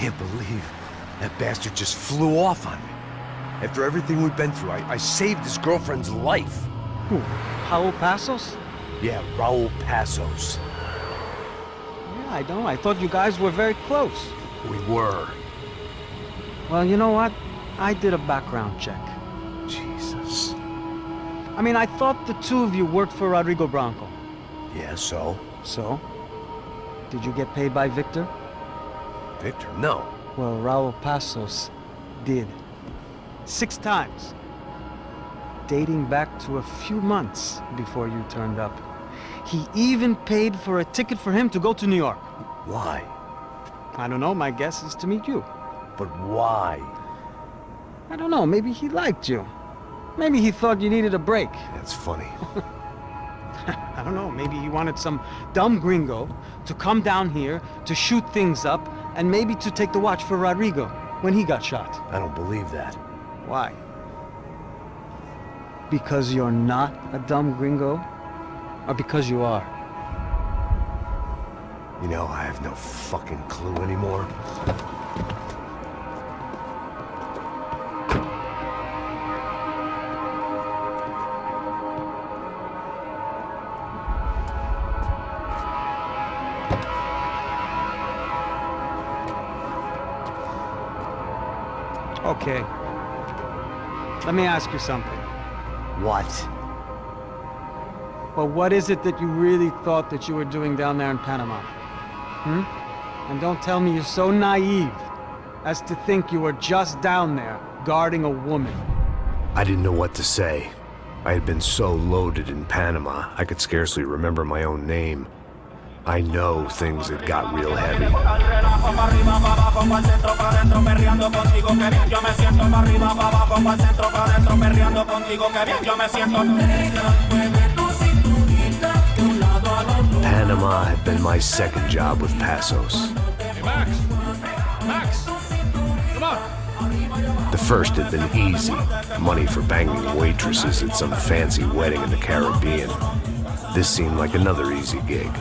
can't believe that bastard just flew off on me. After everything we've been through, I saved his girlfriend's life. Who? Raul Passos? Yeah, Raul Passos. Yeah, I know. I thought you guys were very close. We were. Well, you know what? I did a background check. Jesus. I mean, I thought the two of you worked for Rodrigo Branco. Yeah, so? So? Did you get paid by Victor? Victor, no. Well, Raul Passos did. 6 times. Dating back to a few months before you turned up. He even paid for a ticket for him to go to New York. Why? I don't know, my guess is to meet you. But why? I don't know, maybe he liked you. Maybe he thought you needed a break. That's funny. I don't know, maybe he wanted some dumb gringo to come down here to shoot things up and maybe to take the watch for Rodrigo when he got shot. I don't believe that. Why? Because you're not a dumb gringo? Or because you are? You know, I have no fucking clue anymore. Okay. Let me ask you something. What? Well, what is it that you really thought that you were doing down there in Panama? And don't tell me you're so naive as to think you were just down there guarding a woman. I didn't know what to say. I had been so loaded in Panama, I could scarcely remember my own name. I know things had got real heavy. Panama had been my second job with Passos. Hey, Max! Max! Come on! The first had been easy. Money for banging waitresses at some fancy wedding in the Caribbean. This seemed like another easy gig.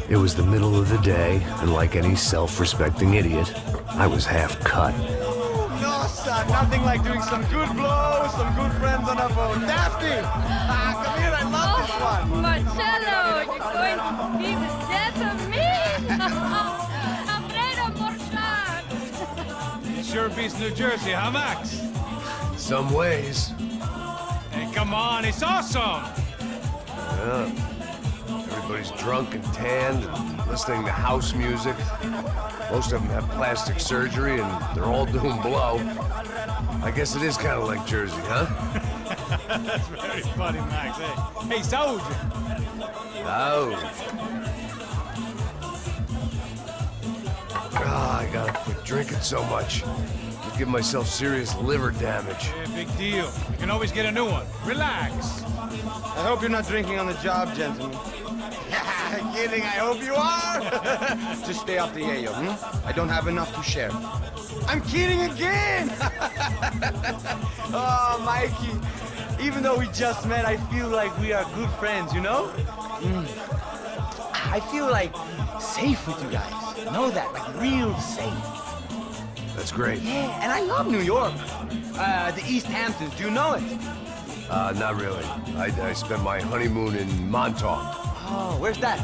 It was the middle of the day, and like any self-respecting idiot, I was half cut. No, son, nothing like doing some good blows, some good friends on a boat. Daphne! Come here, I love this one. Marcello, you're going to be the death of me? Alfredo Morchan. Sure beats New Jersey, huh, Max? Some ways. Hey, come on, it's awesome! Yeah. Everybody's drunk and tanned and listening to house music. Most of them have plastic surgery and they're all doing blow. I guess it is kind of like Jersey, huh? That's very funny, Max. Hey, Saúde! Oh. I gotta quit drinking so much. I give myself serious liver damage. Yeah, big deal. You can always get a new one. Relax. I hope you're not drinking on the job, gentlemen. Kidding, I hope you are. Just stay off the yayo, I don't have enough to share. I'm kidding again! Oh, Mikey, even though we just met, I feel like we are good friends, you know? I feel like safe with you guys. Know that, like real safe. That's great. Yeah, and I love New York. The East Hamptons, do you know it? Not really. I spent my honeymoon in Montauk. Oh, where's that?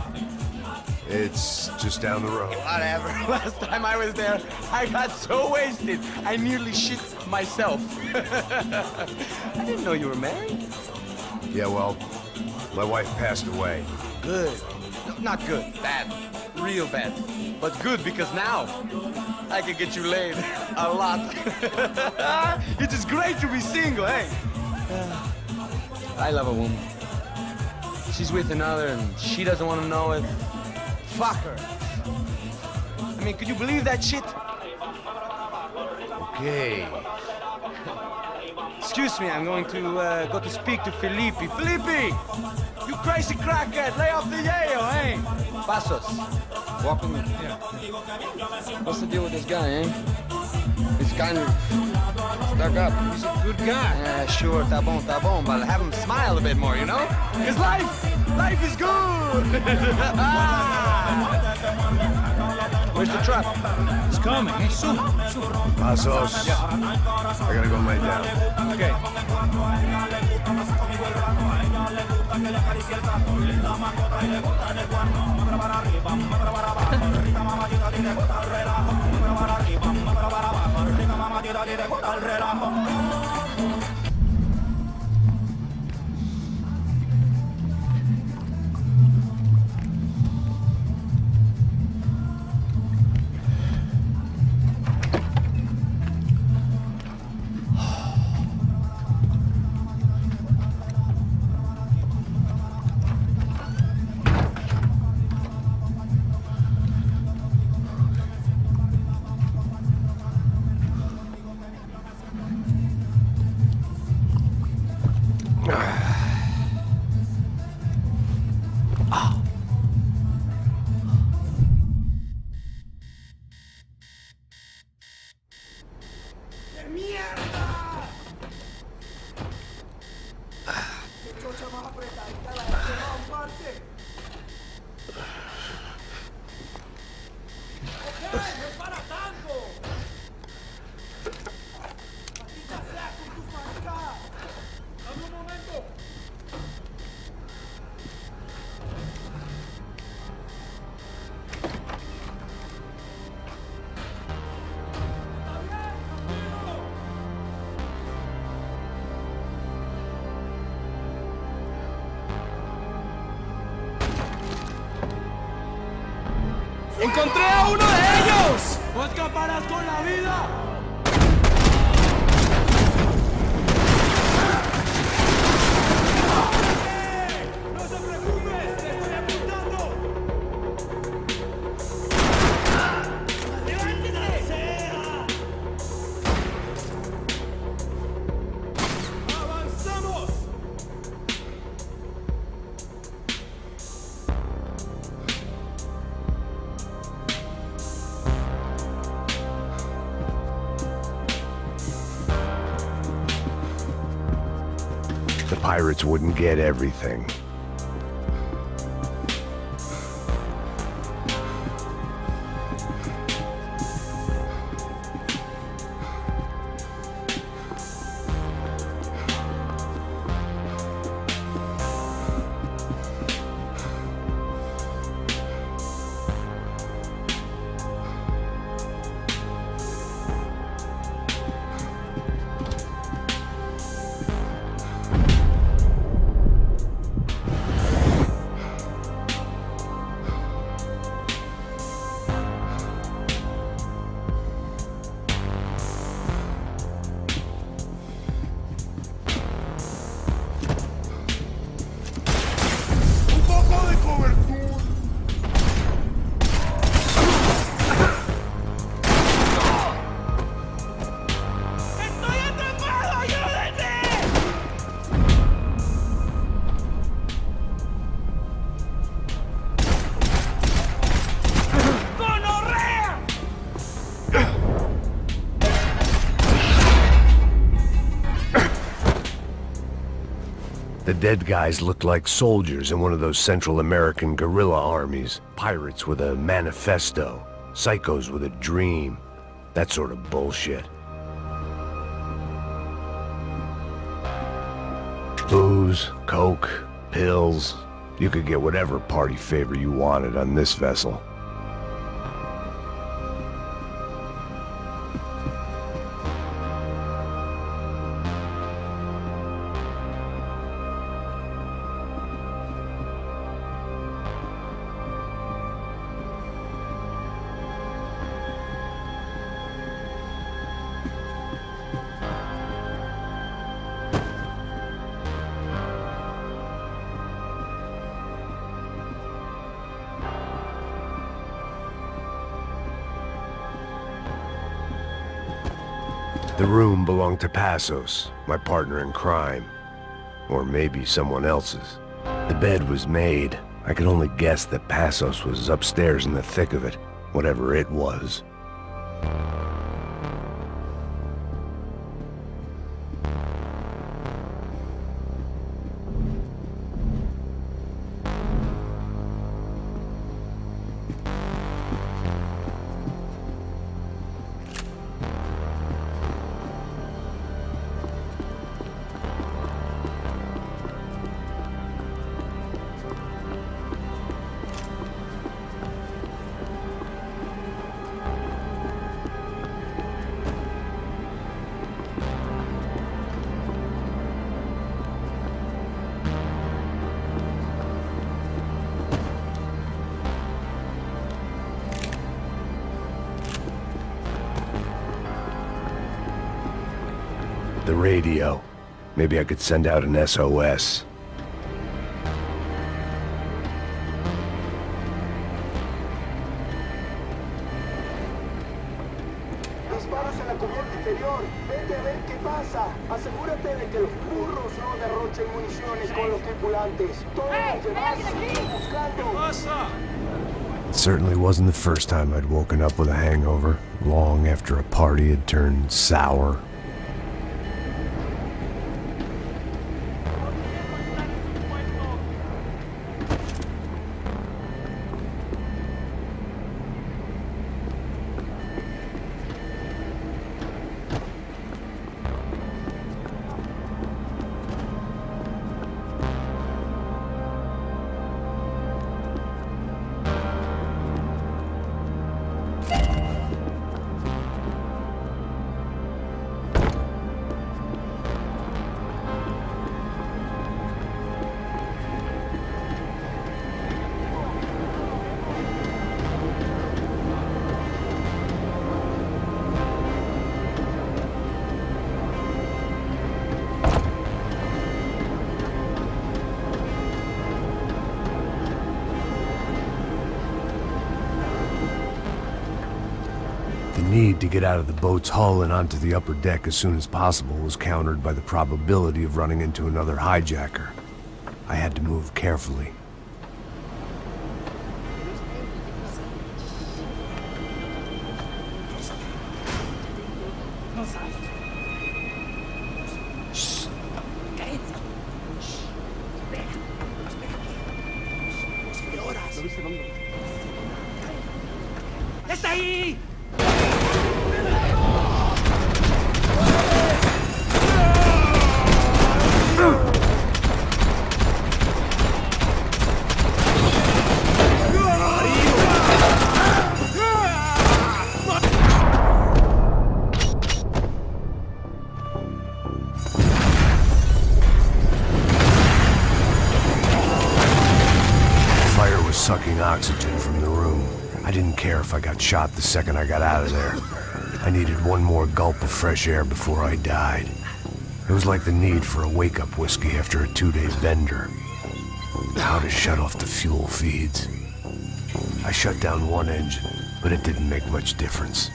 It's just down the road. Whatever. Last time I was there, I got so wasted, I nearly shit myself. I didn't know you were married. Yeah, well, my wife passed away. Good. No, not good. Bad. Real bad. But good because now I can get you laid a lot. It is great to be single, hey? I love a woman. She's with another and she doesn't want to know it. Fuck her. I mean, could you believe that shit? Okay. Excuse me, I'm going to go to speak to Felipe. Felipe! You crazy crackhead, lay off the yayo, eh? Passos, walk with me. Yeah. What's the deal with this guy, eh? He's kind of stuck up. He's a good guy. Yeah, sure, tá bom, but have him smile a bit more, you know? Because life is good! Where's the truck? It's coming. Hey, soon. Pasos. I gotta go lay down. Okay. ¡Encontré a uno de ellos! ¡No escaparás con la vida! ¡No te preocupes! ¡Te estoy apuntando! ¡Levántate! ¡Avanzamos! The pirates wouldn't get everything. The dead guys looked like soldiers in one of those Central American guerrilla armies. Pirates with a manifesto. Psychos with a dream. That sort of bullshit. Booze, coke, pills. You could get whatever party favor you wanted on this vessel. The room belonged to Passos, my partner in crime. Or maybe someone else's. The bed was made. I could only guess that Passos was upstairs in the thick of it, whatever it was. The radio. Maybe I could send out an SOS. Disparos en la cubierta inferior. Vete a ver qué pasa. Asegúrate de que los burros no derrochen municiones con los tripulantes. Todos los demás siguen buscando. It certainly wasn't the first time I'd woken up with a hangover, long after a party had turned sour. The need to get out of the boat's hull and onto the upper deck as soon as possible was countered by the probability of running into another hijacker. I had to move carefully. ¡Está ahí! Sucking oxygen from the room. I didn't care if I got shot the second I got out of there. I needed one more gulp of fresh air before I died. It was like the need for a wake-up whiskey after a 2-day bender. How to shut off the fuel feeds. I shut down one engine, but it didn't make much difference.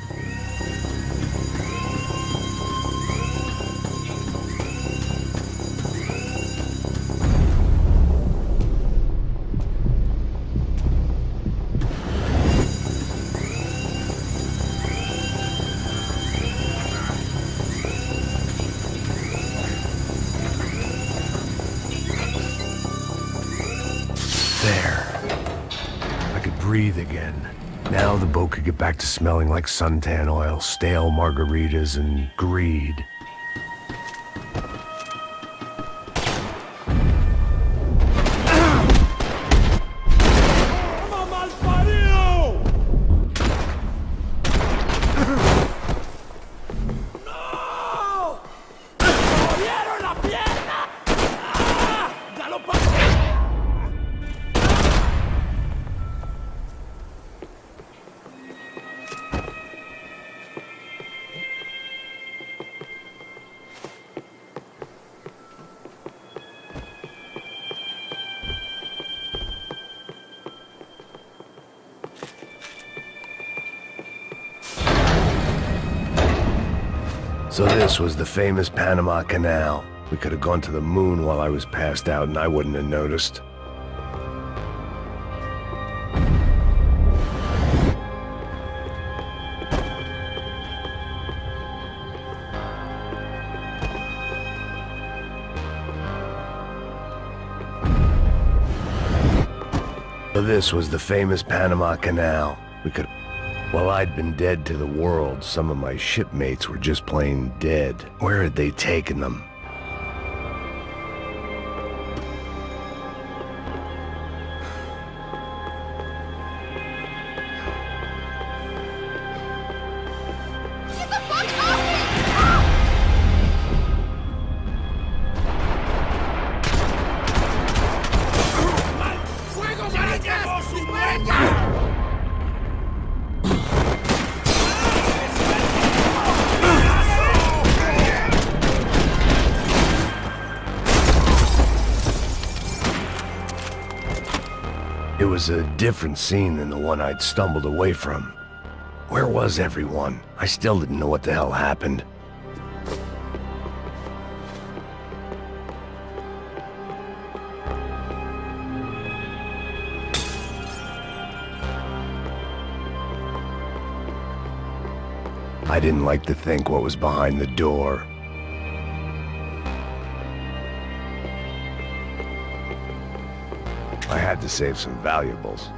Breathe again. Now the boat could get back to smelling like suntan oil, stale margaritas, and greed. So this was the famous Panama Canal. We could have gone to the moon while I was passed out and I wouldn't have noticed. So this was the famous Panama Canal. We could... While I'd been dead to the world, some of my shipmates were just plain dead. Where had they taken them? It was a different scene than the one I'd stumbled away from. Where was everyone? I still didn't know what the hell happened. I didn't like to think what was behind the door. I had to save some valuables.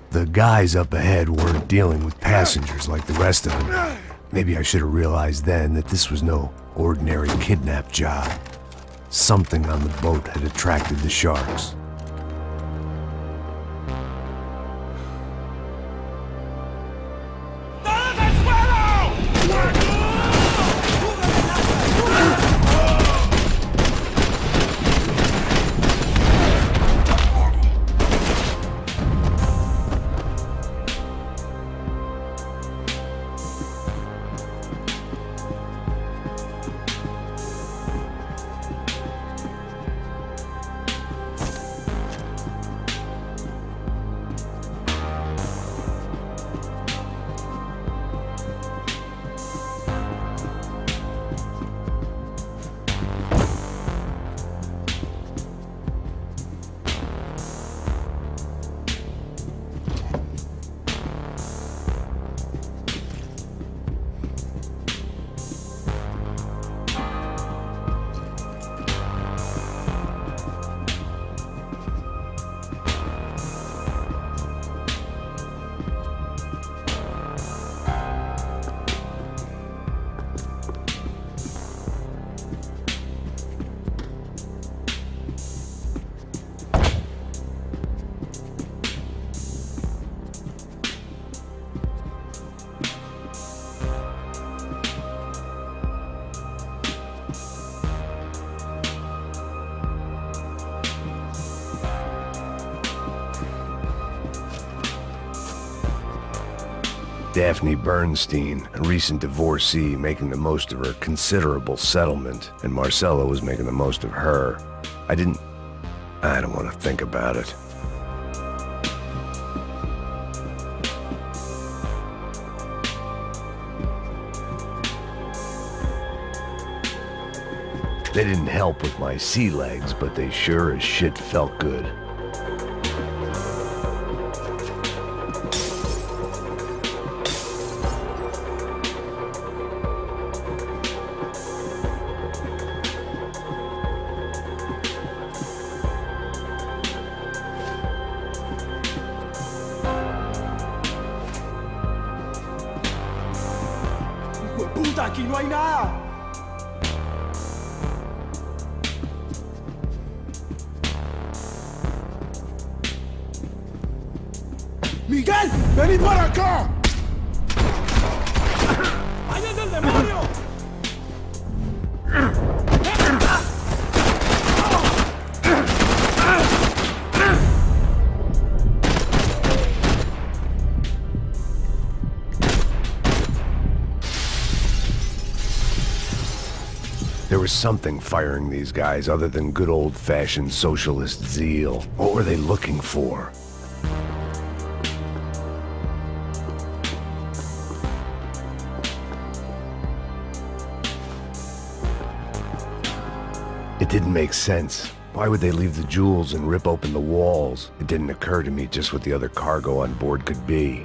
The guys up ahead weren't dealing with passengers like the rest of them. Maybe I should have realized then that this was no ordinary kidnap job. Something on the boat had attracted the sharks. Daphne Bernstein, a recent divorcee, making the most of her considerable settlement, and Marcella was making the most of her. I don't want to think about it. They didn't help with my sea legs, but they sure as shit felt good. ¡Puta, aquí no hay nada! ¡Miguel! ¡Vení para acá! ¡Vaya del demonio! There was something firing these guys other than good old-fashioned socialist zeal. What were they looking for? It didn't make sense. Why would they leave the jewels and rip open the walls? It didn't occur to me just what the other cargo on board could be.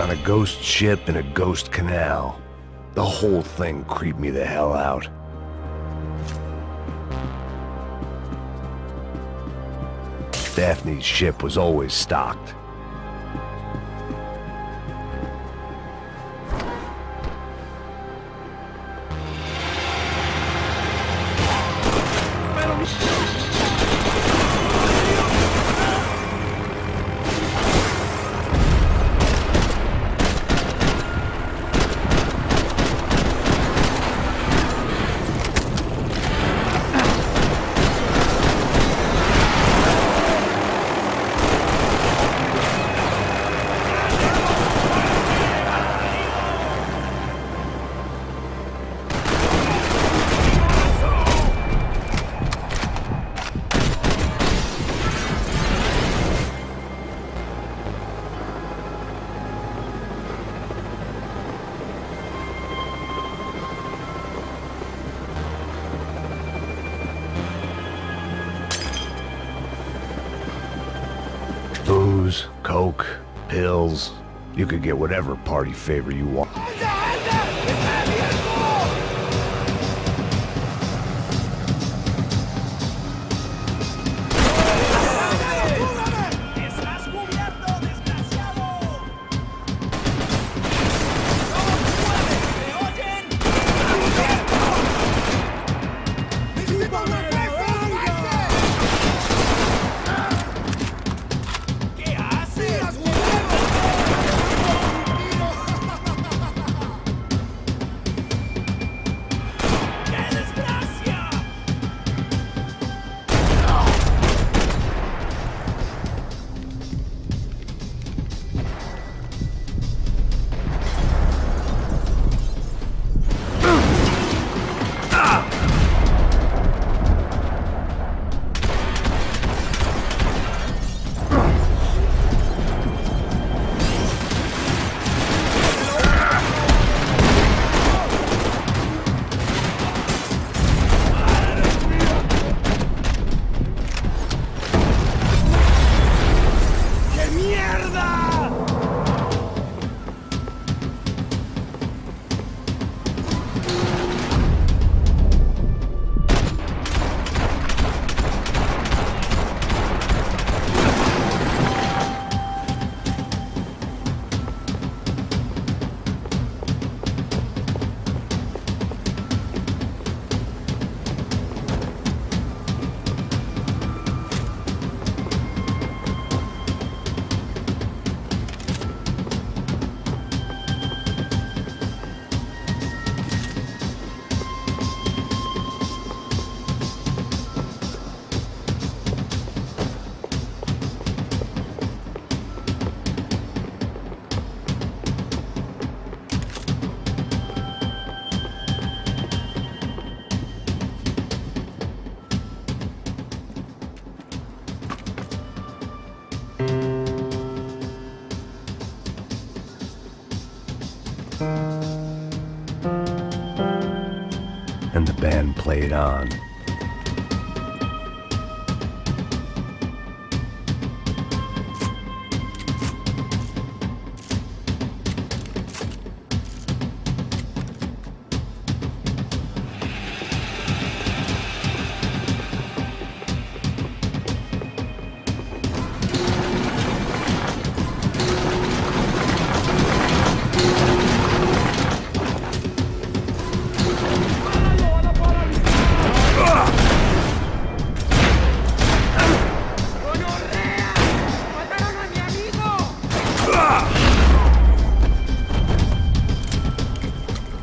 on a ghost ship in a ghost canal. The whole thing creeped me the hell out. Daphne's ship was always stocked. Booze, coke, pills. You could get whatever party favor you want. And the band played on.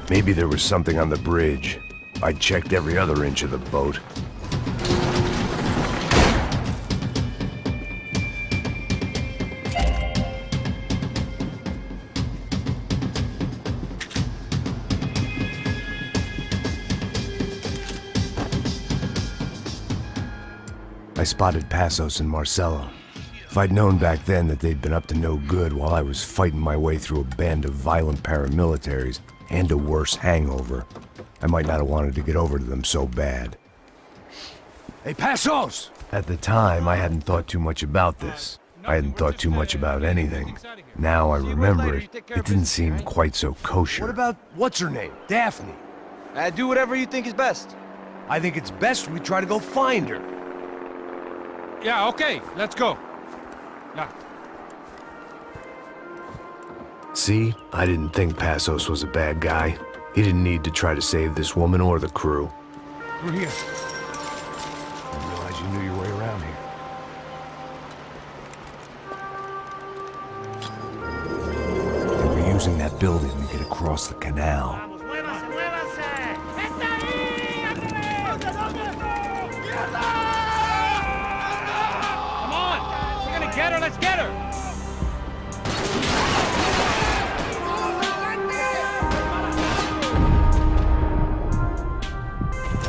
Maybe there was something on the bridge. I checked every other inch of the boat. I spotted Passos and Marcelo. If I'd known back then that they'd been up to no good while I was fighting my way through a band of violent paramilitaries and a worse hangover, I might not have wanted to get over to them so bad. Hey, Passos! At the time, I hadn't thought too much about this. I hadn't thought too much about anything. Now I remember it, it didn't seem quite so kosher. What about what's her name? Daphne. Do whatever you think is best. I think it's best we try to go find her. Yeah, okay, let's go. Yeah. See, I didn't think Passos was a bad guy. He didn't need to try to save this woman or the crew. Through here. Didn't realize you knew your way around here. They were using that building to get across the canal. Come on! We're gonna get her, let's get her!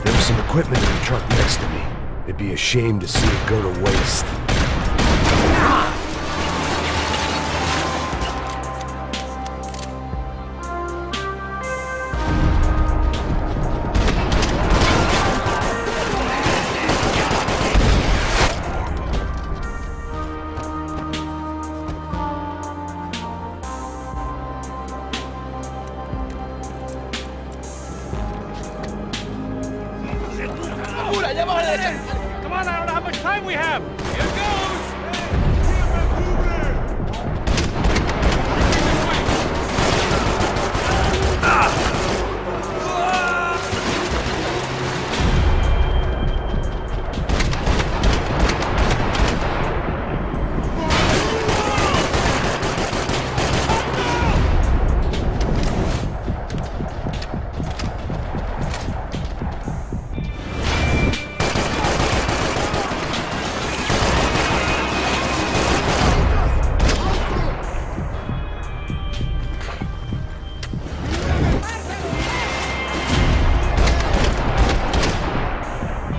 There was some equipment in the truck next to me. It'd be a shame to see it go to waste. Come on, I don't know how much time we have! Here goes!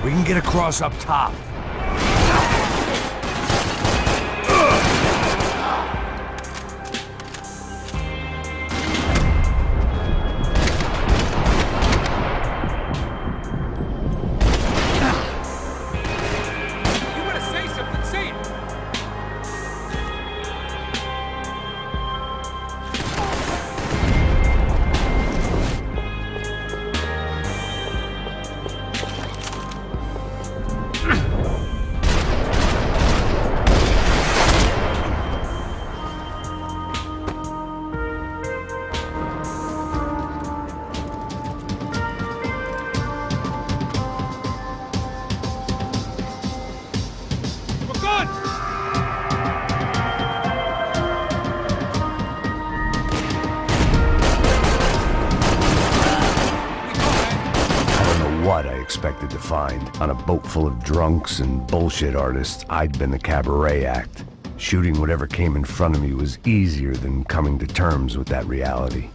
We can get across up top. You wanna say something, say it! We're good! I don't know what I expected to find. On a boat full of drunks and bullshit artists, I'd been the cabaret act. Shooting whatever came in front of me was easier than coming to terms with that reality.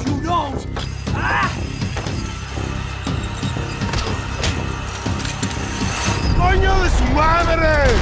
You don't! ¡Coño de su madre!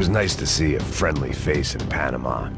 was nice to see a friendly face in Panama.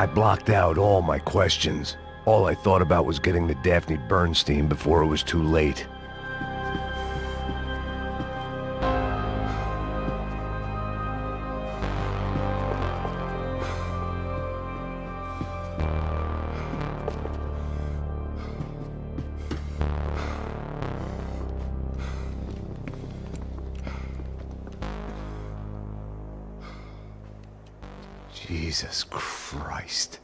I blocked out all my questions. All I thought about was getting to Daphne Bernstein before it was too late. Jesus Christ.